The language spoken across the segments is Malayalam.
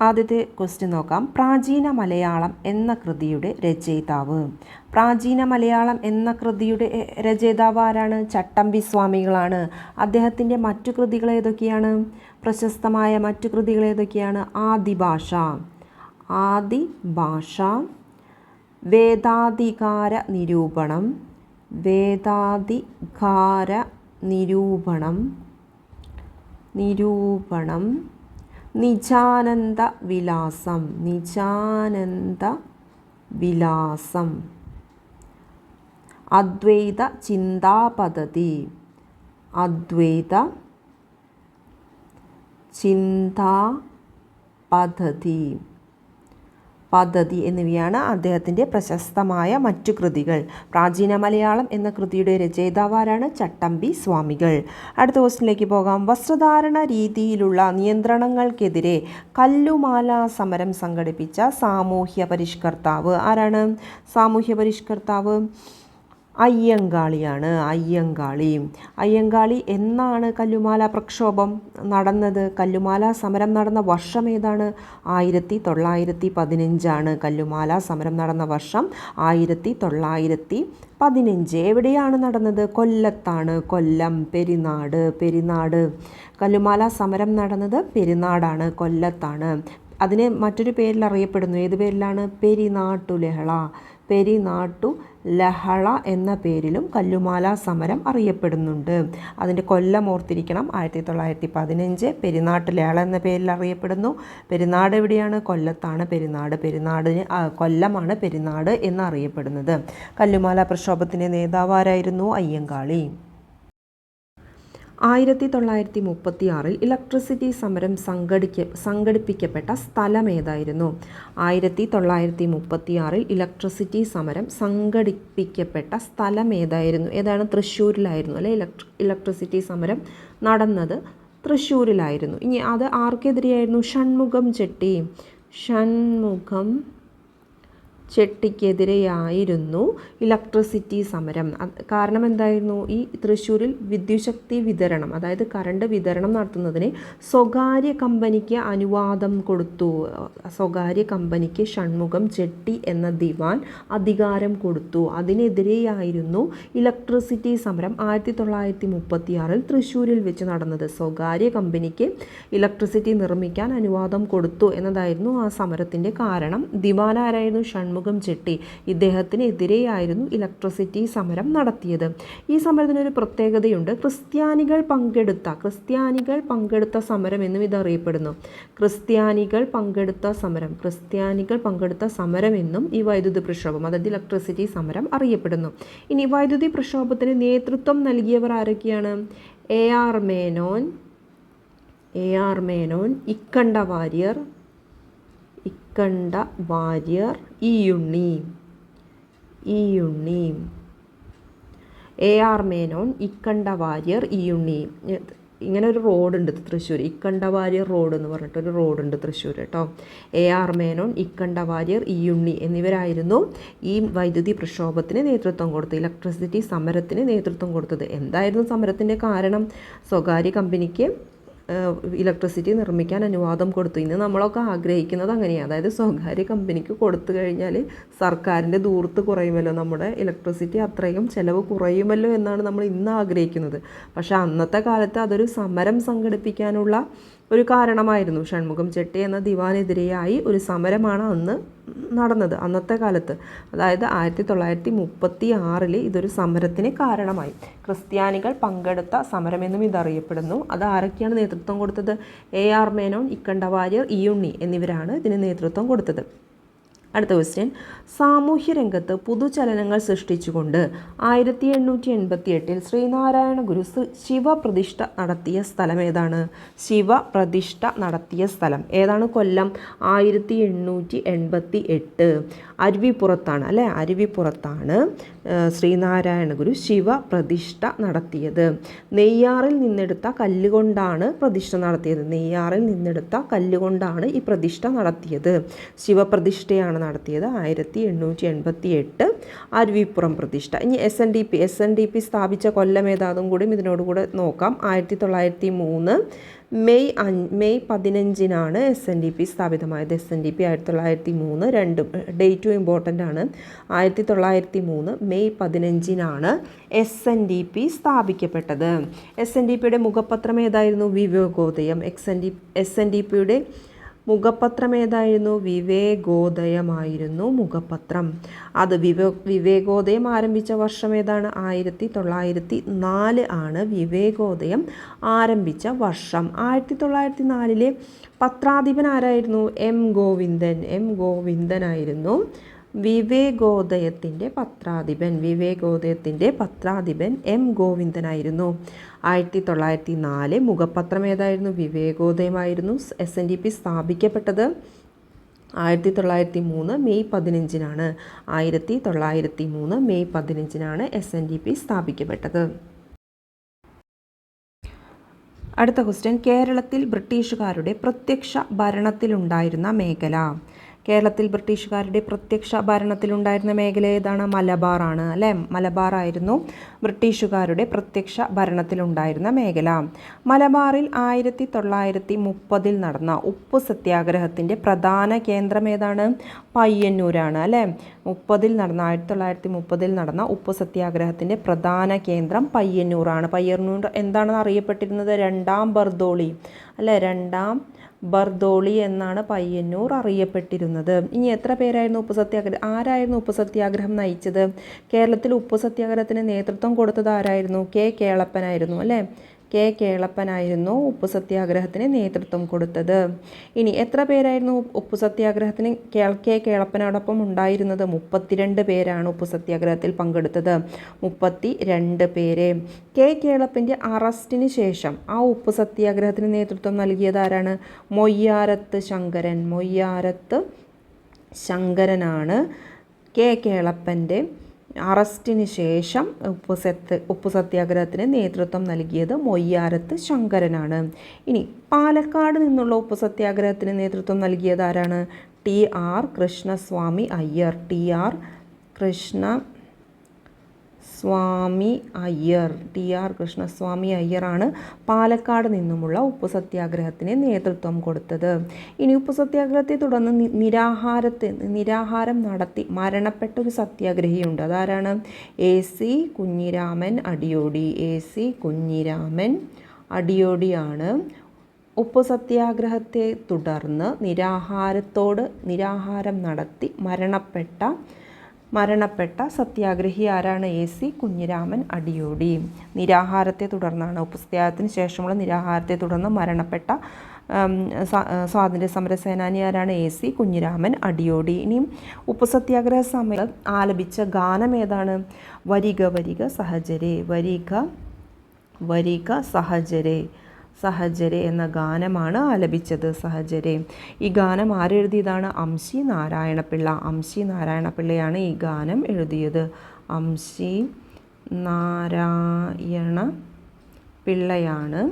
ആദ്യത്തെ ക്വസ്റ്റ്യൻ നോക്കാം. പ്രാചീന മലയാളം എന്ന കൃതിയുടെ രചയിതാവ്. പ്രാചീന മലയാളം എന്ന കൃതിയുടെ രചയിതാവ് ആരാണ്? ചട്ടമ്പി സ്വാമികളാണ്. അദ്ദേഹത്തിൻ്റെ മറ്റു കൃതികൾ ഏതൊക്കെയാണ്? പ്രശസ്തമായ മറ്റു കൃതികൾ ഏതൊക്കെയാണ്? ആദിഭാഷ, വേദാധികാര നിരൂപണം, നിജാനന്ദ വിലാസം, അദ്വൈത ചിന്താപദ്ധതി എന്നിവയാണ് അദ്ദേഹത്തിൻ്റെ പ്രശസ്തമായ മറ്റു കൃതികൾ. പ്രാചീന മലയാളം എന്ന കൃതിയുടെ രചയിതാവാരാണ്? ചട്ടമ്പി സ്വാമികൾ. അടുത്ത ക്വസ്റ്റ്യനിലേക്ക് പോകാം. വസ്ത്രധാരണ രീതിയിലുള്ള നിയന്ത്രണങ്ങൾക്കെതിരെ കല്ലുമാല സമരം സംഘടിപ്പിച്ച സാമൂഹ്യ പരിഷ്കർത്താവ് ആരാണ്? സാമൂഹ്യ പരിഷ്കർത്താവ് അയ്യങ്കാളിയാണ്. അയ്യങ്കാളി എന്നാണ് കല്ലുമാല പ്രക്ഷോഭം നടന്നത്? കല്ലുമാല സമരം നടന്ന വർഷം ഏതാണ്? 1915. കല്ലുമാല സമരം നടന്ന വർഷം 1915. എവിടെയാണ് നടന്നത്? കൊല്ലത്താണ്. കൊല്ലം, പെരിനാട്. കല്ലുമാല സമരം നടന്നത് പെരിനാടാണ്, കൊല്ലത്താണ്. അതിനെ മറ്റൊരു പേരിൽ അറിയപ്പെടുന്നു. ഏത് പേരിലാണ്? പെരിനാട്ടു ലഹള എന്ന പേരിലും കല്ലുമാല സമരം അറിയപ്പെടുന്നുണ്ട്. അതിൻ്റെ കൊല്ലം ഓർത്തിരിക്കണം, 1915. പെരിനാട്ടു ലഹള എന്ന പേരിൽ അറിയപ്പെടുന്നു. പെരിനാട് എവിടെയാണ്? കൊല്ലത്താണ് പെരിനാടിന് കൊല്ലമാണ് പെരിനാട് എന്നറിയപ്പെടുന്നത്. കല്ലുമാല പ്രക്ഷോഭത്തിൻ്റെ നേതാവ് ആരായിരുന്നു? അയ്യങ്കാളി. 1936 ഇലക്ട്രിസിറ്റി സമരം സംഘടിപ്പിക്കപ്പെട്ട സ്ഥലം ഏതായിരുന്നു? 1936 ഇലക്ട്രിസിറ്റി സമരം സംഘടിപ്പിക്കപ്പെട്ട സ്ഥലം ഏതായിരുന്നു? ഏതാണ്? തൃശ്ശൂരിലായിരുന്നു അല്ലേ ഇലക്ട്രിസിറ്റി സമരം നടന്നത് തൃശ്ശൂരിലായിരുന്നു. ഇനി അത് ആർക്കെതിരെയായിരുന്നു? ഷൺമുഖം ചെട്ടിക്കെതിരെയായിരുന്നു ഇലക്ട്രിസിറ്റി സമരം. കാരണം എന്തായിരുന്നു? ഈ തൃശ്ശൂരിൽ വിദ്യുച്ഛക്തി വിതരണം, അതായത് കറണ്ട് വിതരണം നടത്തുന്നതിന് സ്വകാര്യ കമ്പനിക്ക് അനുവാദം കൊടുത്തു. സ്വകാര്യ കമ്പനിക്ക് ഷൺമുഖം ചെട്ടി എന്ന ദിവാൻ അധികാരം കൊടുത്തു. അതിനെതിരെയായിരുന്നു ഇലക്ട്രിസിറ്റി സമരം 1936 തൃശ്ശൂരിൽ വെച്ച് നടന്നത്. സ്വകാര്യ കമ്പനിക്ക് ഇലക്ട്രിസിറ്റി നിർമ്മിക്കാൻ അനുവാദം കൊടുത്തു എന്നതായിരുന്നു ആ സമരത്തിൻ്റെ കാരണം. ദിവാൻ ആരായിരുന്നു? ഷൺമുഖം ചെട്ടി. ഇദ്ദേഹത്തിനെതിരെയായിരുന്നു ഇലക്ട്രിസിറ്റി സമരം നടത്തിയത്. ഈ സമരത്തിനൊരു പ്രത്യേകതയുണ്ട്. ക്രിസ്ത്യാനികൾ പങ്കെടുത്ത സമരം എന്നും ഇത് അറിയപ്പെടുന്നു. ക്രിസ്ത്യാനികൾ പങ്കെടുത്ത സമരം എന്നും ഈ വൈദ്യുതി പ്രക്ഷോഭം, അതായത് ഇലക്ട്രിസിറ്റി സമരം അറിയപ്പെടുന്നു. ഇനി വൈദ്യുതി പ്രക്ഷോഭത്തിന് നേതൃത്വം നൽകിയവർ ആരൊക്കെയാണ്? A R Menon, Ikkanda Warrier, E Unni. A R Menon, Ikkanda Warrier, E Unni. ഇങ്ങനെ ഒരു റോഡുണ്ട് തൃശ്ശൂർ, ഇക്കണ്ട വാര്യർ റോഡ് എന്ന് പറഞ്ഞിട്ടൊരു റോഡുണ്ട് തൃശ്ശൂർ കേട്ടോ. A R Menon, Ikkanda Warrier, E Unni എന്നിവരായിരുന്നു ഈ വൈദ്യുതി പ്രക്ഷോഭത്തിന് നേതൃത്വം കൊടുത്തത്, ഇലക്ട്രിസിറ്റി സമരത്തിന് നേതൃത്വം കൊടുത്തത്. എന്തായിരുന്നു സമരത്തിൻ്റെ കാരണം? സ്വകാര്യ കമ്പനിക്ക് ഇലക്ട്രിസിറ്റി നിർമ്മിക്കാൻ അനുവാദം കൊടുത്തു. ഇന്ന് നമ്മളൊക്കെ ആഗ്രഹിക്കുന്നത് അങ്ങനെയാണ്. അതായത് സ്വകാര്യ കമ്പനിക്ക് കൊടുത്തു കഴിഞ്ഞാൽ സർക്കാരിൻ്റെ ദൂർത്ത് കുറയുമല്ലോ, നമ്മുടെ ഇലക്ട്രിസിറ്റി അത്രയും ചിലവ് കുറയുമല്ലോ എന്നാണ് നമ്മൾ ഇന്ന് ആഗ്രഹിക്കുന്നത്. പക്ഷേ അന്നത്തെ കാലത്ത് അതൊരു സമരം സംഘടിപ്പിക്കാനുള്ള ഒരു കാരണമായിരുന്നു. ഷൺമുഖം ചെട്ടി എന്ന ദിവാനെതിരെയായി ഒരു സമരമാണ് അന്ന് നടന്നത്, അന്നത്തെ കാലത്ത്. അതായത് 1936 ഇതൊരു സമരത്തിന് കാരണമായി. ക്രിസ്ത്യാനികൾ പങ്കെടുത്ത സമരമെന്നും ഇതറിയപ്പെടുന്നു. അത് ആരൊക്കെയാണ് നേതൃത്വം കൊടുത്തത്? A R Menon, Ikkanda Warrier, E Unni എന്നിവരാണ് ഇതിന് നേതൃത്വം കൊടുത്തത്. അടുത്ത ക്വസ്റ്റ്യൻ. സാമൂഹ്യ രംഗത്ത് പുതുചലനങ്ങൾ സൃഷ്ടിച്ചുകൊണ്ട് 1888 ശ്രീനാരായണ ഗുരു ശിവപ്രതിഷ്ഠ നടത്തിയ സ്ഥലം ഏതാണ്? ശിവപ്രതിഷ്ഠ നടത്തിയ സ്ഥലം ഏതാണ്? കൊല്ലം, 1888 അരുവിപ്പുറത്താണ് അല്ലേ? അരുവിപ്പുറത്താണ് ശ്രീനാരായണ ഗുരു ശിവപ്രതിഷ്ഠ നടത്തിയത്. നെയ്യാറിൽ നിന്നെടുത്ത കല്ലുകൊണ്ടാണ് പ്രതിഷ്ഠ നടത്തിയത്. നെയ്യാറിൽ നിന്നെടുത്ത കല്ലുകൊണ്ടാണ് ഈ പ്രതിഷ്ഠ നടത്തിയത്. ശിവപ്രതിഷ്ഠയാണ് നടത്തിയത്? 1888 അരുവിപ്പുറം പ്രതിഷ്ഠ. ഇനി SNDP സ്ഥാപിച്ച കൊല്ലം ഏതാതും കൂടി ഇതിനോടുകൂടെ നോക്കാം. 1903 മെയ് 15 SNDP സ്ഥാപിതമായത്. SNDP 1903, രണ്ടും ഡേറ്റും ഇമ്പോർട്ടൻ്റ് ആണ്. 1903 മെയ് 15 SNDP സ്ഥാപിക്കപ്പെട്ടത്. SNDPയുടെ മുഖപത്രം ഏതായിരുന്നു? വിവേകോദയം. SNDPയുടെ മുഖപത്രം ഏതായിരുന്നു? വിവേകോദയമായിരുന്നു മുഖപത്രം. അത് വിവേകോദയം ആരംഭിച്ച വർഷം ഏതാണ്? 1904 ആണ് വിവേകോദയം ആരംഭിച്ച വർഷം. 1904 പത്രാധിപൻ ആരായിരുന്നു? M. ഗോവിന്ദനായിരുന്നു വിവേകോദയത്തിൻ്റെ പത്രാധിപൻ M. ഗോവിന്ദനായിരുന്നു. 1904 മുഖപത്രം ഏതായിരുന്നു? വിവേകോദയമായിരുന്നു. SNDP സ്ഥാപിക്കപ്പെട്ടത് 1903 May 15 1903 May 15 SNDP സ്ഥാപിക്കപ്പെട്ടത്. അടുത്ത ക്വസ്റ്റ്യൻ, കേരളത്തിൽ ബ്രിട്ടീഷുകാരുടെ പ്രത്യക്ഷ ഭരണത്തിലുണ്ടായിരുന്ന മേഖല. കേരളത്തിൽ ബ്രിട്ടീഷുകാരുടെ പ്രത്യക്ഷ ഭരണത്തിലുണ്ടായിരുന്ന മേഖല ഏതാണ്? മലബാറാണ് അല്ലേ? മലബാറായിരുന്നു ബ്രിട്ടീഷുകാരുടെ പ്രത്യക്ഷ ഭരണത്തിലുണ്ടായിരുന്ന മേഖല. മലബാറിൽ 1930 നടന്ന ഉപ്പ് സത്യാഗ്രഹത്തിൻ്റെ പ്രധാന കേന്ദ്രം ഏതാണ്? പയ്യന്നൂരാണ് അല്ലേ? 1930 നടന്ന ഉപ്പ് സത്യാഗ്രഹത്തിൻ്റെ പ്രധാന കേന്ദ്രം പയ്യന്നൂറാണ്. പയ്യന്നൂർ എന്താണെന്ന് അറിയപ്പെട്ടിരുന്നത്? രണ്ടാം ബർദോളി അല്ലേ? രണ്ടാം ബർദോളി എന്നാണ് പയ്യന്നൂർ അറിയപ്പെട്ടിരുന്നത്. ഇനി എത്ര പേരായിരുന്നു ഉപ്പ് സത്യാഗ്രഹം? ആരായിരുന്നു ഉപ്പ് സത്യാഗ്രഹം നയിച്ചത്? കേരളത്തിൽ ഉപ്പ് സത്യാഗ്രഹത്തിന് നേതൃത്വം കൊടുത്തത് ആരായിരുന്നു? കെ കേളപ്പനായിരുന്നു അല്ലേ? കെ കേളപ്പനായിരുന്നു ഉപ്പ് സത്യാഗ്രഹത്തിന് നേതൃത്വം കൊടുത്തത്. ഇനി എത്ര പേരായിരുന്നു ഉപ്പ് സത്യാഗ്രഹത്തിന് കെ കേളപ്പനോടൊപ്പം ഉണ്ടായിരുന്നത്? 32 പേരാണ് ഉപ്പ് സത്യാഗ്രഹത്തിൽ പങ്കെടുത്തത്. 32 പേര്. കെ കേളപ്പൻ്റെ അറസ്റ്റിന് ശേഷം ആ ഉപ്പ് സത്യാഗ്രഹത്തിന് നേതൃത്വം നൽകിയത് ആരാണ്? മൊയ്യാരത്ത് ശങ്കരനാണ് കെ കേളപ്പൻ്റെ അറസ്റ്റിന് ശേഷം ഉപ്പ് സത്യാഗ്രഹത്തിന് നേതൃത്വം നൽകിയത് മൊയ്യാരത്ത് ശങ്കരനാണ്. ഇനി പാലക്കാട് നിന്നുള്ള ഉപ്പ് സത്യാഗ്രഹത്തിന് നേതൃത്വം നൽകിയത് ആരാണ്? TR കൃഷ്ണസ്വാമി അയ്യറാണ് പാലക്കാട് നിന്നുമുള്ള ഉപ്പ് സത്യാഗ്രഹത്തിന് നേതൃത്വം കൊടുത്തത്. ഇനി ഉപ്പ് സത്യാഗ്രഹത്തെ തുടർന്ന് നിരാഹാരം നടത്തി മരണപ്പെട്ട ഒരു സത്യാഗ്രഹിയുണ്ട്. അതാരാണ്? AC കുഞ്ഞിരാമൻ അടിയോടിയാണ് ഉപ്പ് സത്യാഗ്രഹത്തെ തുടർന്ന് നിരാഹാരം നടത്തി മരണപ്പെട്ട സത്യാഗ്രഹി ആരാണ്? AC കുഞ്ഞിരാമൻ അടിയോടി. നിരാഹാരത്തെ തുടർന്നാണ്, ഉപ്പ് സത്യാഗ്രഹത്തിന് ശേഷമുള്ള നിരാഹാരത്തെ തുടർന്ന് മരണപ്പെട്ട സ്വാതന്ത്ര്യ സമര സേനാനി ആരാണ്? AC കുഞ്ഞിരാമൻ അടിയോടി. ഇനിയും ഉപ്പ് സത്യാഗ്രഹ സമയത്ത് ആലപിച്ച ഗാനം ഏതാണ്? വരിക വരിക സഹചരെ എന്ന ഗാനമാണ് ആലപിച്ചത്. ഈ ഗാനം ആരെഴുതിയതാണ്? അംശി നാരായണപിള്ളയാണ് ഈ ഗാനം എഴുതിയത്. അംശി നാരായണപിള്ളയാണ്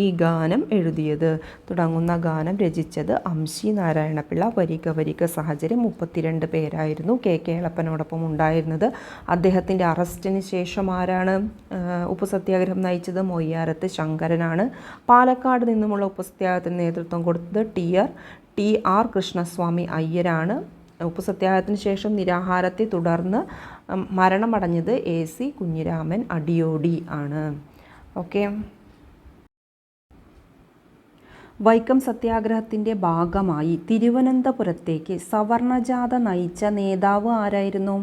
ഈ ഗാനം എഴുതിയത്. തുടങ്ങുന്ന ഗാനം രചിച്ചത് അംശി നാരായണപിള്ള. വരിക വരിക സഹചര്യം. 32 പേരായിരുന്നു കെ കേളപ്പനോടൊപ്പം ഉണ്ടായിരുന്നത്. അദ്ദേഹത്തിൻ്റെ അറസ്റ്റിന് ശേഷം ആരാണ് ഉപ്പ് സത്യാഗ്രഹം നയിച്ചത്? മൊയ്യാരത്ത് ശങ്കരനാണ്. പാലക്കാട് നിന്നുമുള്ള ഉപ്പ് സത്യാഗ്രഹത്തിന് നേതൃത്വം കൊടുത്തത് TR കൃഷ്ണസ്വാമി അയ്യരാണ്. ഉപ്പ് സത്യാഗ്രഹത്തിന് ശേഷം നിരാഹാരത്തെ തുടർന്ന് മരണമടഞ്ഞത് AC കുഞ്ഞിരാമൻ അടിയോടി ആണ്. ഓക്കെ. വൈക്കം സത്യാഗ്രഹത്തിൻ്റെ ഭാഗമായി തിരുവനന്തപുരത്തേക്ക് സവർണജാഥ നയിച്ച നേതാവ് ആരായിരുന്നു?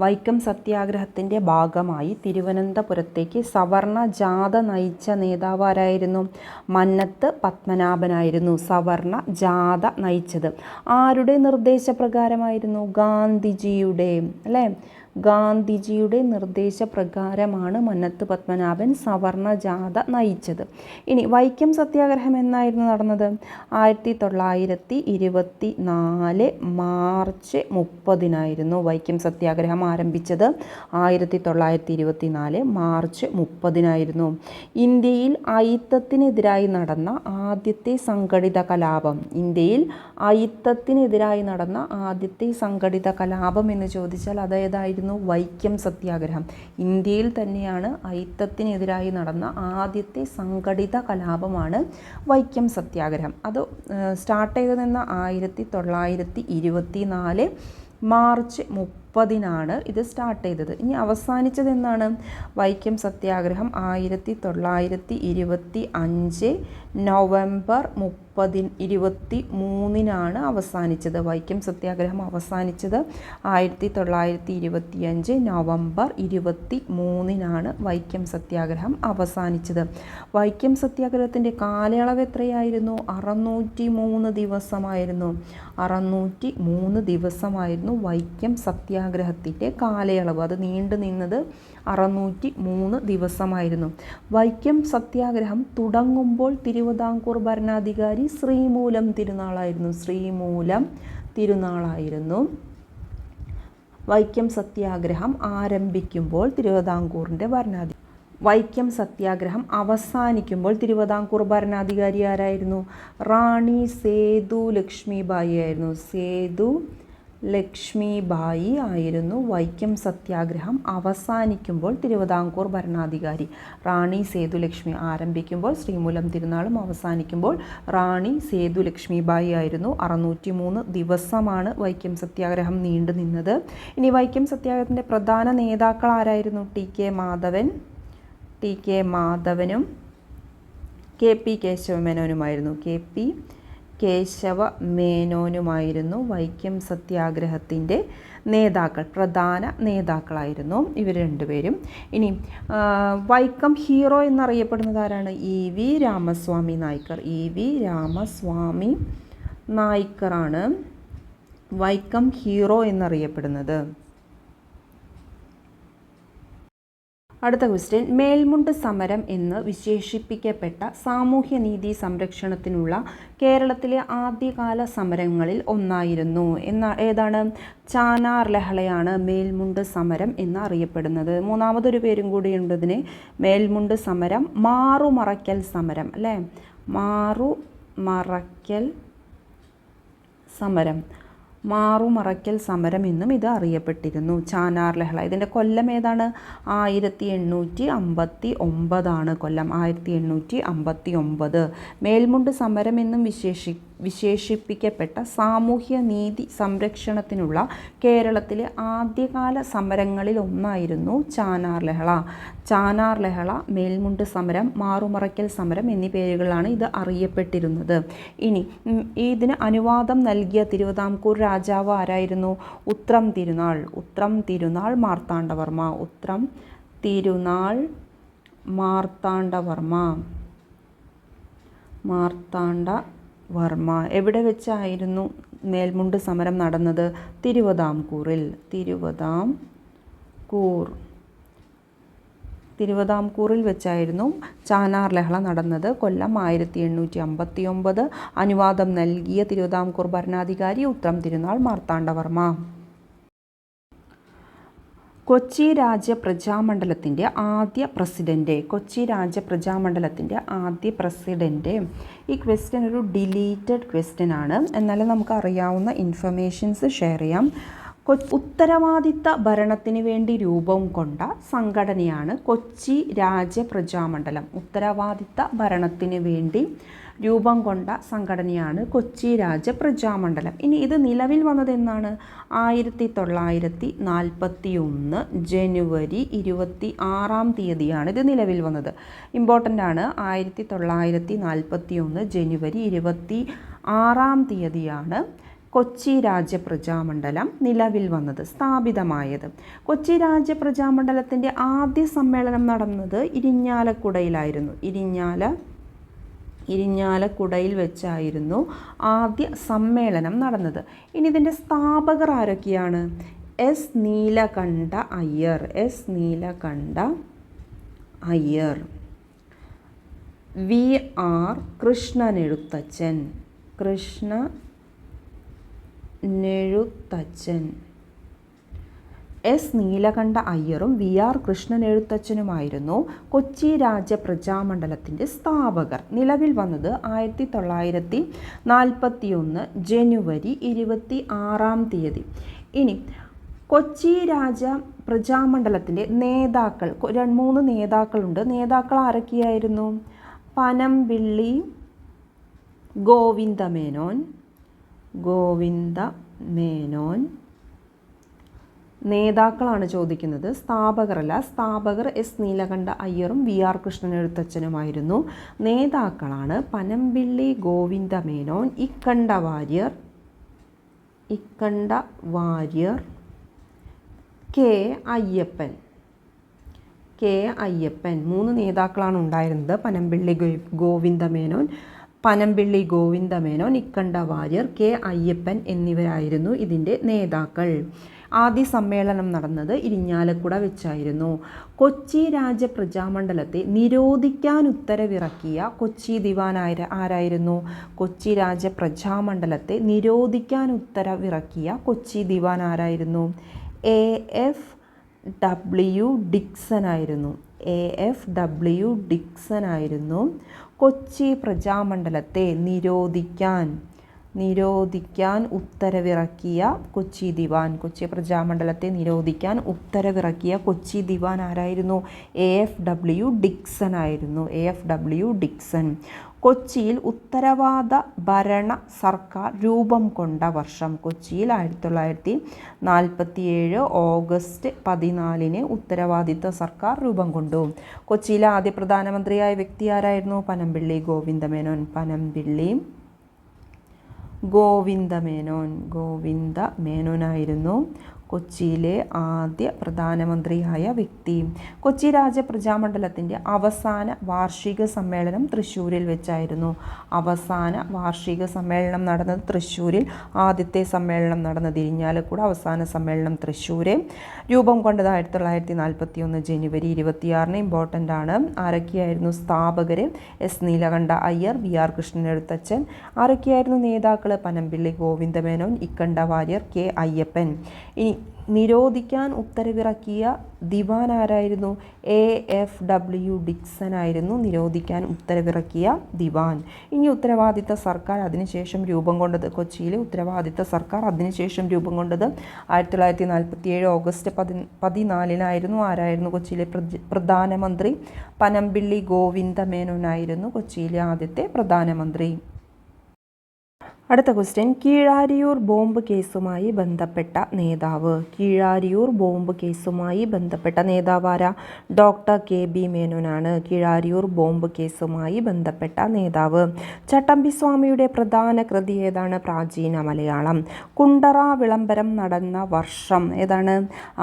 വൈക്കം സത്യാഗ്രഹത്തിൻ്റെ ഭാഗമായി തിരുവനന്തപുരത്തേക്ക് സവർണജാഥ നയിച്ച നേതാവ് ആരായിരുന്നു? മന്നത്ത് പത്മനാഭനായിരുന്നു സവർണജാഥ നയിച്ചത്. ആരുടെ നിർദ്ദേശപ്രകാരമായിരുന്നു? ഗാന്ധിജിയുടെ അല്ലേ? ഗാന്ധിജിയുടെ നിർദ്ദേശപ്രകാരമാണ് മന്നത്ത് പത്മനാഭൻ സവർണ ജാഥ നയിച്ചത്. ഇനി വൈക്കം സത്യാഗ്രഹം എന്നായിരുന്നു നടന്നത്? 1924 മാർച്ച് 30 വൈക്കം സത്യാഗ്രഹം ആരംഭിച്ചത്. 1924 മാർച്ച് 30 ഇന്ത്യയിൽ അയിത്തത്തിനെതിരായി നടന്ന ആദ്യത്തെ സംഘടിത കലാപം. ഇന്ത്യയിൽ അയിത്തത്തിനെതിരായി നടന്ന ആദ്യത്തെ സംഘടിത കലാപം എന്ന് ചോദിച്ചാൽ അതേതായിരുന്നു? വൈക്കം സത്യാഗ്രഹം. ഇന്ത്യയിൽ തന്നെയാണ് അയിത്തത്തിനെതിരായി നടന്ന ആദ്യത്തെ സംഘടിത കലാപമാണ് വൈക്കം സത്യാഗ്രഹം. അത് സ്റ്റാർട്ട് ചെയ്തതെന്ന 1924 മാർച്ച് 30 ഇത് സ്റ്റാർട്ട് ചെയ്തത്. ഇനി അവസാനിച്ചത് എന്നാണ്? വൈക്കം സത്യാഗ്രഹം 1925 നവംബർ 23 അവസാനിച്ചത്. വൈക്കം സത്യാഗ്രഹം അവസാനിച്ചത് 1925 നവംബർ 23 വൈക്കം സത്യാഗ്രഹം അവസാനിച്ചത്. വൈക്കം സത്യാഗ്രഹത്തിൻ്റെ കാലയളവ് എത്രയായിരുന്നു? 603 ദിവസമായിരുന്നു. 603 ദിവസമായിരുന്നു വൈക്കം സത്യാഗ്രഹത്തിൻ്റെ കാലയളവ്. അത് നീണ്ടു നിന്നത് 603 ദിവസമായിരുന്നു. വൈക്കം സത്യാഗ്രഹം തുടങ്ങുമ്പോൾ തിരുവിതാംകൂർ ഭരണാധികാരി ശ്രീമൂലം തിരുനാളായിരുന്നു. ശ്രീമൂലം തിരുനാളായിരുന്നു. വൈക്കം സത്യാഗ്രഹം ആരംഭിക്കുമ്പോൾ തിരുവിതാംകൂറിൻ്റെ ഭരണാധികാരി. വൈക്കം സത്യാഗ്രഹം അവസാനിക്കുമ്പോൾ തിരുവിതാംകൂർ ഭരണാധികാരി ആരായിരുന്നു? റാണി സേതു ലക്ഷ്മിബായി ആയിരുന്നു. സേതു ലക്ഷ്മിബായി ആയിരുന്നു വൈക്കം സത്യാഗ്രഹം അവസാനിക്കുമ്പോൾ തിരുവിതാംകൂർ ഭരണാധികാരി. റാണി സേതു ലക്ഷ്മി. ആരംഭിക്കുമ്പോൾ ശ്രീമൂലം തിരുനാളും അവസാനിക്കുമ്പോൾ റാണി സേതു ലക്ഷ്മിബായി ആയിരുന്നു. 603 ദിവസമാണ് വൈക്കം സത്യാഗ്രഹം നീണ്ടു നിന്നത്. ഇനി വൈക്കം സത്യാഗ്രഹത്തിൻ്റെ പ്രധാന നേതാക്കൾ ആരായിരുന്നു? ടി കെ മാധവനും KP കേശവമേനോനുമായിരുന്നു. KP കേശവമേനോനുമായിരുന്നു വൈക്കം സത്യാഗ്രഹത്തിൻ്റെ നേതാക്കൾ. പ്രധാന നേതാക്കളായിരുന്നു ഇവർ രണ്ടുപേരും. ഇനി വൈക്കം ഹീറോ എന്നറിയപ്പെടുന്നത് ആരാണ്? EV രാമസ്വാമി നായ്ക്കർ. EV രാമസ്വാമി നായ്ക്കറാണ് വൈക്കം ഹീറോ എന്നറിയപ്പെടുന്നത്. അടുത്ത ക്വസ്റ്റ്യൻ, മേൽമുണ്ട് സമരം എന്ന് വിശേഷിപ്പിക്കപ്പെട്ട സാമൂഹ്യനീതി സംരക്ഷണത്തിനുള്ള കേരളത്തിലെ ആദ്യകാല സമരങ്ങളിൽ ഒന്നായിരുന്നു. ഏതാണ്? ചാനാർ ലഹളയാണ് മേൽമുണ്ട് സമരം എന്ന് അറിയപ്പെടുന്നത്. മൂന്നാമതൊരു പേരും കൂടിയുണ്ട് ഇതിന്. മേൽമുണ്ട് സമരം, മാറുമറയ്ക്കൽ സമരം അല്ലേ? മാറുമറയ്ക്കൽ സമരം. മാറുമറയ്ക്കൽ സമരം എന്നും ഇത് അറിയപ്പെട്ടിരുന്നു. ചാനാർ ലഹള. ഇതിൻ്റെ കൊല്ലം ഏതാണ്? 1859 കൊല്ലം. 1859. മേൽമുണ്ട് സമരം എന്നും വിശേഷിപ്പിക്കപ്പെട്ട സാമൂഹ്യ നീതി സംരക്ഷണത്തിനുള്ള കേരളത്തിലെ ആദ്യകാല സമരങ്ങളിൽ ഒന്നായിരുന്നു ചാനാർ ലഹള. ചാനാർ ലഹള, മേൽമുണ്ട് സമരം, മാറുമറയ്ക്കൽ സമരം എന്നീ പേരുകളാണ് ഇത് അറിയപ്പെട്ടിരുന്നത്. ഇനി ഇതിന് അനുവാദം നൽകിയ തിരുവിതാംകൂർ രാജാവ് ആരായിരുന്നു? ഉത്രം തിരുനാൾ. ഉത്രം തിരുനാൾ മാർത്താണ്ഡവർമ്മ. ഉത്രം തിരുനാൾ മാർത്താണ്ഡവർമ്മ. എവിടെ വെച്ചായിരുന്നു മേൽമുണ്ട് സമരം നടന്നത്? തിരുവിതാംകൂറിൽ. തിരുവിതാംകൂറിൽ വെച്ചായിരുന്നു ചാനാർ ലഹള നടന്നത്. കൊല്ലം 1859. അനുവാദം നൽകിയ തിരുവിതാംകൂർ ഭരണാധികാരി ഉത്രം തിരുനാൾ മാർത്താണ്ഡവർമ്മ. കൊച്ചി രാജപ്രജാമണ്ഡലത്തിൻ്റെ ആദ്യ പ്രസിഡന്റ്. കൊച്ചി രാജപ്രജാമണ്ഡലത്തിൻ്റെ ആദ്യ പ്രസിഡന്റ്. ഈ ക്വസ്റ്റ്യൻ ഒരു ഡിലീറ്റഡ് ക്വസ്റ്റ്യൻ ആണ്. എന്നാലും നമുക്ക് അറിയാവുന്ന ഇൻഫർമേഷൻസ് ഷെയർ ചെയ്യാം. ഉത്തരവാദിത്ത ഭരണത്തിന് വേണ്ടി രൂപം കൊണ്ട സംഘടനയാണ് കൊച്ചി രാജപ്രജാമണ്ഡലം. ഉത്തരവാദിത്ത ഭരണത്തിന് വേണ്ടി രൂപം കൊണ്ട സംഘടനയാണ് കൊച്ചി രാജപ്രജാമണ്ഡലം. ഇനി ഇത് നിലവിൽ വന്നത് എന്നാണ്? 1941 ജനുവരി 26 ഇത് നിലവിൽ വന്നത്. ഇമ്പോർട്ടൻ്റ് ആണ്. 1941 ജനുവരി 26 കൊച്ചി രാജപ്രജാമണ്ഡലം നിലവിൽ വന്നത്, സ്ഥാപിതമായത്. കൊച്ചി രാജപ്രജാമണ്ഡലത്തിൻ്റെ ആദ്യ സമ്മേളനം നടന്നത് ഇരിഞ്ഞാലക്കുടയിലായിരുന്നു. ഇരിഞ്ഞാലക്കുടയിൽ വെച്ചായിരുന്നു ആദ്യ സമ്മേളനം നടന്നത്. ഇനി ഇതിൻ്റെ സ്ഥാപകർ ആരൊക്കെയാണ്? S Neelakanta Iyer. S Neelakanta Iyer. V R Krishnan Ezhuthachan. Krishnan Ezhuthachan. S Neelakanta അയ്യറും വി ആർ കൃഷ്ണനെഴുത്തച്ഛനുമായിരുന്നു കൊച്ചി രാജപ്രജാമണ്ഡലത്തിൻ്റെ സ്ഥാപകർ. നിലവിൽ വന്നത് 1941 ജനുവരി 26. ഇനി കൊച്ചി രാജപ്രജാമണ്ഡലത്തിൻ്റെ നേതാക്കൾ, 3 നേതാക്കളുണ്ട്. നേതാക്കൾ ആരൊക്കെയായിരുന്നു? പനമ്പിള്ളി ഗോവിന്ദമേനോൻ. നേതാക്കളാണ് ചോദിക്കുന്നത്, സ്ഥാപകരല്ല. സ്ഥാപകർ എസ് നീലകണ്ഠ അയ്യറും വി ആർ കൃഷ്ണനെഴുത്തച്ഛനുമായിരുന്നു. നേതാക്കളാണ് പനമ്പിള്ളി ഗോവിന്ദമേനോൻ, ഇക്കണ്ട വാര്യർ, കെ അയ്യപ്പൻ. 3 നേതാക്കളാണ് ഉണ്ടായിരുന്നത്. പനമ്പിള്ളി ഗോവിന്ദമേനോൻ, ഇക്കണ്ട വാര്യർ, കെ അയ്യപ്പൻ എന്നിവരായിരുന്നു ഇതിൻ്റെ നേതാക്കൾ. ആദ്യ സമ്മേളനം നടന്നത് ഇരിഞ്ഞാലക്കുട വെച്ചായിരുന്നു. കൊച്ചി രാജപ്രജാമണ്ഡലത്തെ നിരോധിക്കാൻ ഉത്തരവിറക്കിയ കൊച്ചി ദിവാൻ ആരായിരുന്നു? കൊച്ചി രാജപ്രജാമണ്ഡലത്തെ നിരോധിക്കാൻ ഉത്തരവിറക്കിയ കൊച്ചി ദിവാൻ ആരായിരുന്നു? AFW ഡിക്സൺ ആയിരുന്നു. കൊച്ചി പ്രജാമണ്ഡലത്തെ നിരോധിക്കാൻ ഉത്തരവിറക്കിയ കൊച്ചി ദിവാൻ. കൊച്ചി പ്രജാമണ്ഡലത്തെ നിരോധിക്കാൻ ഉത്തരവിറക്കിയ കൊച്ചി ദിവാൻ ആരായിരുന്നു? AFW ഡിക്സൺ ആയിരുന്നു. കൊച്ചിയിൽ ഉത്തരവാദ ഭരണ സർക്കാർ രൂപം കൊണ്ട വർഷം. കൊച്ചിയിൽ 1947 ഓഗസ്റ്റ് 14 ഉത്തരവാദിത്ത സർക്കാർ രൂപം കൊണ്ടു. കൊച്ചിയിലെ ആദ്യ പ്രധാനമന്ത്രിയായ വ്യക്തി ആരായിരുന്നു? പനമ്പിള്ളി ഗോവിന്ദമേനോനായിരുന്നു കൊച്ചിയിലെ ആദ്യ പ്രധാനമന്ത്രിയായ വ്യക്തി. കൊച്ചി രാജപ്രജാമണ്ഡലത്തിൻ്റെ അവസാന വാർഷിക സമ്മേളനം തൃശ്ശൂരിൽ വെച്ചായിരുന്നു. അവസാന വാർഷിക സമ്മേളനം നടന്നത് തൃശ്ശൂരിൽ, ആദ്യത്തെ സമ്മേളനം നടന്നത് ഇരിഞ്ഞാലക്കുട, അവസാന സമ്മേളനം തൃശ്ശൂര്. രൂപം കൊണ്ടത് 1941 ജനുവരി 26. ഇമ്പോർട്ടൻ്റ് ആണ്. ആരൊക്കെയായിരുന്നു സ്ഥാപകർ? S Neelakanta Iyer, V R Krishnan Ezhuthachan. ആരൊക്കെയായിരുന്നു നേതാക്കൾ? പനമ്പിള്ളി ഗോവിന്ദമേനോൻ, ഇക്കണ്ട വാര്യർ, കെ അയ്യപ്പൻ. ഇനി നിരോധിക്കാൻ ഉത്തരവിറക്കിയ ദിവാൻ ആരായിരുന്നു? AFW ഡിക്സൺ ആയിരുന്നു നിരോധിക്കാൻ ഉത്തരവിറക്കിയ ദിവാൻ. ഇനി ഉത്തരവാദിത്ത സർക്കാർ അതിനുശേഷം രൂപം കൊണ്ടത്, കൊച്ചിയിലെ ഉത്തരവാദിത്ത സർക്കാർ അതിനുശേഷം രൂപം കൊണ്ടത് 1947 ഓഗസ്റ്റ് 14 ആരായിരുന്നു കൊച്ചിയിലെ പ്രധാനമന്ത്രി? പനമ്പിള്ളി ഗോവിന്ദമേനോനായിരുന്നു കൊച്ചിയിലെ ആദ്യത്തെ പ്രധാനമന്ത്രി. അടുത്ത ക്വസ്റ്റ്യൻ, കീഴാരിയൂർ ബോംബ് കേസുമായി ബന്ധപ്പെട്ട നേതാവ്. കീഴാരിയൂർ ബോംബ് കേസുമായി ബന്ധപ്പെട്ട നേതാവ് ആരാ? ഡോക്ടർ KB മേനോനാണ് കീഴാരിയൂർ ബോംബ് കേസുമായി ബന്ധപ്പെട്ട നേതാവ്. ചട്ടമ്പിസ്വാമിയുടെ പ്രധാന കൃതി ഏതാണ്? പ്രാചീന മലയാളം. കുണ്ടറ വിളംബരം നടന്ന വർഷം ഏതാണ്?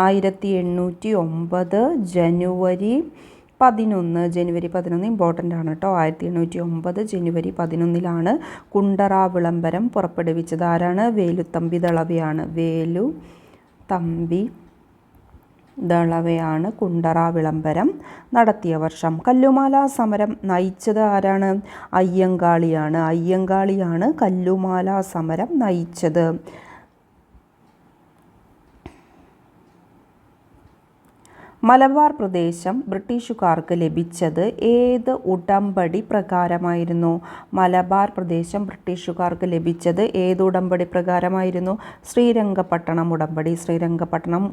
1809 ജനുവരി 11. ഇമ്പോർട്ടൻ്റ് ആണ് കേട്ടോ. 1809 ജനുവരി 11 കുണ്ടറ വിളംബരം പുറപ്പെടുവിച്ചത്. ആരാണ്? വേലുത്തമ്പി ദളവയാണ് കുണ്ടറ വിളംബരം നടത്തിയ വർഷം. കല്ലുമാല സമരം നയിച്ചത് ആരാണ്? അയ്യങ്കാളിയാണ് കല്ലുമാല സമരം നയിച്ചത്. മലബാർ പ്രദേശം ബ്രിട്ടീഷുകാർക്ക് ലഭിച്ചത് ഏത് ഉടമ്പടി പ്രകാരമായിരുന്നു? മലബാർ പ്രദേശം ബ്രിട്ടീഷുകാർക്ക് ലഭിച്ചത് ഏത് ഉടമ്പടി പ്രകാരമായിരുന്നു? ശ്രീരംഗപട്ടണം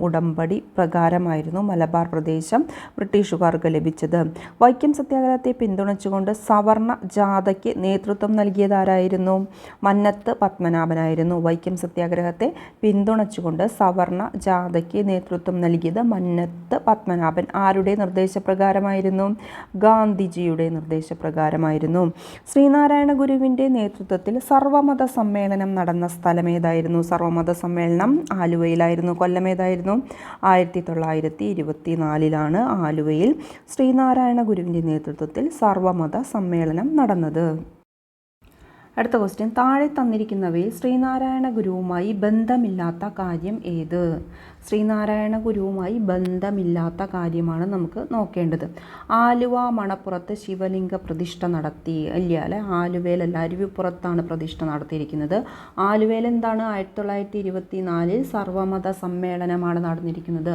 ഉടമ്പടി പ്രകാരമായിരുന്നു മലബാർ പ്രദേശം ബ്രിട്ടീഷുകാർക്ക് ലഭിച്ചത്. വൈക്കം സത്യാഗ്രഹത്തെ പിന്തുണച്ചുകൊണ്ട് സവർണ ജാഥയ്ക്ക് നേതൃത്വം നൽകിയതാരായിരുന്നു? മന്നത്ത് പത്മനാഭനായിരുന്നു. വൈക്കം സത്യാഗ്രഹത്തെ പിന്തുണച്ചുകൊണ്ട് സവർണ ജാഥയ്ക്ക് നേതൃത്വം നൽകിയത് മന്നത്ത് പത്മനാഭൻ. ആരുടെ നിർദ്ദേശപ്രകാരമായിരുന്നു? ഗാന്ധിജിയുടെ നിർദ്ദേശപ്രകാരമായിരുന്നു. ശ്രീനാരായണ ഗുരുവിൻ്റെ നേതൃത്വത്തിൽ സർവമത സമ്മേളനം നടന്ന സ്ഥലം ഏതായിരുന്നു? സർവമത സമ്മേളനം ആലുവയിലായിരുന്നു. കൊല്ലം ഏതായിരുന്നു? 1924 ആലുവയിൽ ശ്രീനാരായണ ഗുരുവിൻ്റെ നേതൃത്വത്തിൽ സർവമത സമ്മേളനം നടന്നത്. അടുത്ത ക്വസ്റ്റ്യൻ, താഴെ തന്നിരിക്കുന്നവയിൽ ശ്രീനാരായണ ഗുരുവുമായി ബന്ധമില്ലാത്ത കാര്യം ഏത്? ശ്രീനാരായണ ഗുരുവുമായി ബന്ധമില്ലാത്ത കാര്യമാണ് നമുക്ക് നോക്കേണ്ടത്. ആലുവ മണപ്പുറത്ത് ശിവലിംഗ പ്രതിഷ്ഠ നടത്തി, ഇല്ല അല്ലെ, ആലുവയിലല്ല, അരുവിപ്പുറത്താണ് പ്രതിഷ്ഠ നടത്തിയിരിക്കുന്നത്. ആലുവയിൽ എന്താണ്, 1924 സർവമത സമ്മേളനമാണ് നടന്നിരിക്കുന്നത്.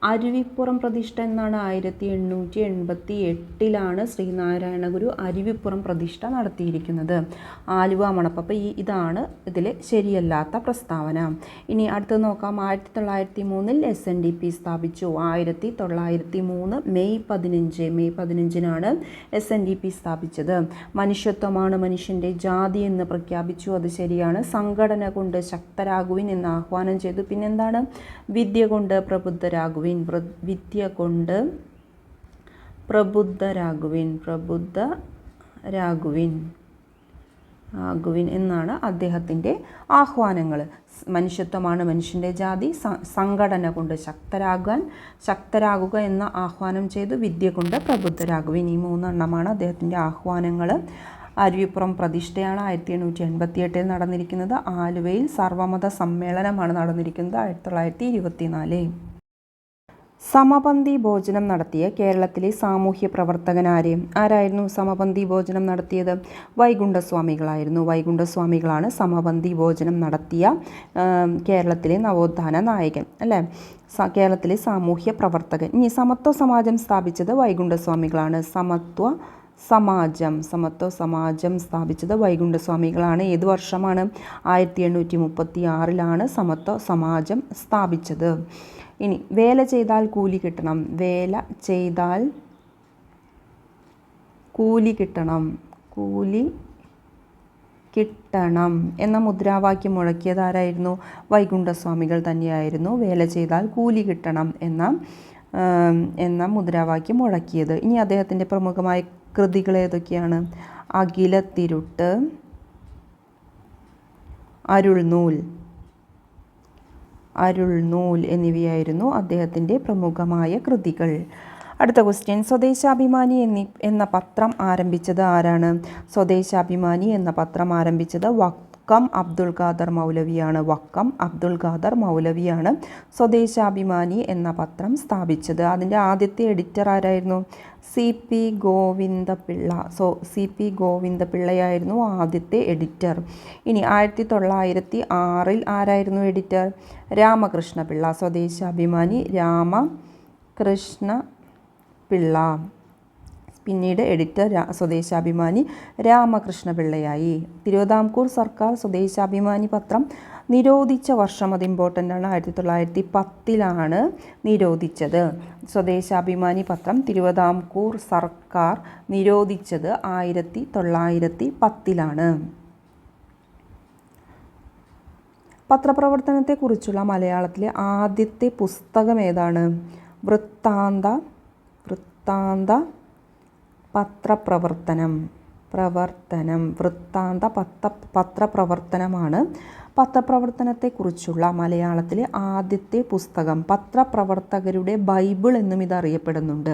അരുവിപ്പുറം പ്രതിഷ്ഠ എന്നാണ് 1888 ശ്രീനാരായണ ഗുരു അരുവിപ്പുറം പ്രതിഷ്ഠ നടത്തിയിരിക്കുന്നത്. ആലുവ മണപ്പ്. അപ്പോൾ ഇതാണ് ഇതിൽ ശരിയല്ലാത്ത പ്രസ്താവന. ഇനി അടുത്തത് നോക്കാം. 1903 SNDP സ്ഥാപിച്ചു. 1903 മെയ് 15 SNDP സ്ഥാപിച്ചത്. മനുഷ്യത്വമാണ് മനുഷ്യൻ്റെ ജാതി എന്ന് പ്രഖ്യാപിച്ചു, അത് ശരിയാണ്. സംഘടന കൊണ്ട് ശക്തരാകുവിൻ എന്ന് ആഹ്വാനം ചെയ്തു. പിന്നെന്താണ്, വിദ്യ കൊണ്ട് പ്രബുദ്ധരാകുവിൻ, വിദ്യ കൊണ്ട് പ്രബുദ്ധരാകുവിൻ എന്നാണ് അദ്ദേഹത്തിൻ്റെ ആഹ്വാനങ്ങൾ. മനുഷ്യത്വമാണ് മനുഷ്യൻ്റെ ജാതി, സംഘടന കൊണ്ട് ശക്തരാകുക എന്ന ആഹ്വാനം ചെയ്തു, വിദ്യ കൊണ്ട് പ്രബുദ്ധരാകുവിൻ. ഈ 3 എണ്ണമാണ് അദ്ദേഹത്തിൻ്റെ ആഹ്വാനങ്ങൾ. അരുവിപ്പുറം പ്രതിഷ്ഠയാണ് 1888 നടന്നിരിക്കുന്നത്. ആലുവയിൽ സർവമത സമ്മേളനമാണ് നടന്നിരിക്കുന്നത് 1924. സമപന്തി ഭോജനം നടത്തിയ കേരളത്തിലെ സാമൂഹ്യ പ്രവർത്തകൻ ആരായിരുന്നു സമപന്തി ഭോജനം നടത്തിയത്? വൈകുണ്ഠസ്വാമികളായിരുന്നു. വൈകുണ്ഠസ്വാമികളാണ് സമപന്തി ഭോജനം നടത്തിയ കേരളത്തിലെ നവോത്ഥാന നായകൻ അല്ലേ, കേരളത്തിലെ സാമൂഹ്യ പ്രവർത്തകൻ. ഇനി സമത്വ സമാജം സ്ഥാപിച്ചത് വൈകുണ്ഠസ്വാമികളാണ്. സമത്വ സമാജം സ്ഥാപിച്ചത് വൈകുണ്ഠസ്വാമികളാണ്. ഏത് വർഷമാണ്? 1836 സമത്വ സമാജം സ്ഥാപിച്ചത്. ഇനി വേല ചെയ്താൽ കൂലി കിട്ടണം, വേല ചെയ്താൽ കൂലി കിട്ടണം എന്ന മുദ്രാവാക്യം മുഴക്കിയത് ആരായിരുന്നു? വൈകുണ്ഠസ്വാമികൾ തന്നെയായിരുന്നു. വേല ചെയ്താൽ കൂലി കിട്ടണം എന്ന മുദ്രാവാക്യം മുഴക്കിയത്. ഇനി അദ്ദേഹത്തിൻ്റെ പ്രമുഖമായ കൃതികൾ ഏതൊക്കെയാണ്? അഖിലത്തിരുട്ട്, അരുൾനൂൽ എന്നിവയായിരുന്നു അദ്ദേഹത്തിൻ്റെ പ്രമുഖമായ കൃതികൾ. അടുത്ത ക്വസ്റ്റ്യൻ, സ്വദേശാഭിമാനി എന്ന പത്രം ആരംഭിച്ചത് ആരാണ്? സ്വദേശാഭിമാനി എന്ന പത്രം ആരംഭിച്ചത് വക്കം അബ്ദുൾ ഖാദർ മൗലവിയാണ് സ്വദേശാഭിമാനി എന്ന പത്രം സ്ഥാപിച്ചത്. അതിൻ്റെ ആദ്യത്തെ എഡിറ്റർ ആരായിരുന്നു? CP ഗോവിന്ദപിള്ളയായിരുന്നു ആദ്യത്തെ എഡിറ്റർ. ഇനി 1906 ആരായിരുന്നു എഡിറ്റർ? രാമകൃഷ്ണപിള്ള. സ്വദേശാഭിമാനി രാമകൃഷ്ണപിള്ള. പിന്നീട് എഡിറ്റർ സ്വദേശാഭിമാനി രാമകൃഷ്ണപിള്ളയായി. തിരുവിതാംകൂർ സർക്കാർ സ്വദേശാഭിമാനി പത്രം നിരോധിച്ച വർഷം, അത് ഇമ്പോർട്ടൻ്റ് ആണ്, 1910 നിരോധിച്ചത്. സ്വദേശാഭിമാനി പത്രം തിരുവിതാംകൂർ സർക്കാർ നിരോധിച്ചത് 1910. പത്രപ്രവർത്തനത്തെക്കുറിച്ചുള്ള മലയാളത്തിലെ ആദ്യത്തെ പുസ്തകം ഏതാണ്? വൃത്താന്ത പത്രപ്രവർത്തനമാണ്. പത്രപ്രവർത്തനത്തെക്കുറിച്ചുള്ള മലയാളത്തിലെ ആദ്യത്തെ പുസ്തകം. പത്രപ്രവർത്തകരുടെ ബൈബിൾ എന്നും ഇത് അറിയപ്പെടുന്നുണ്ട്.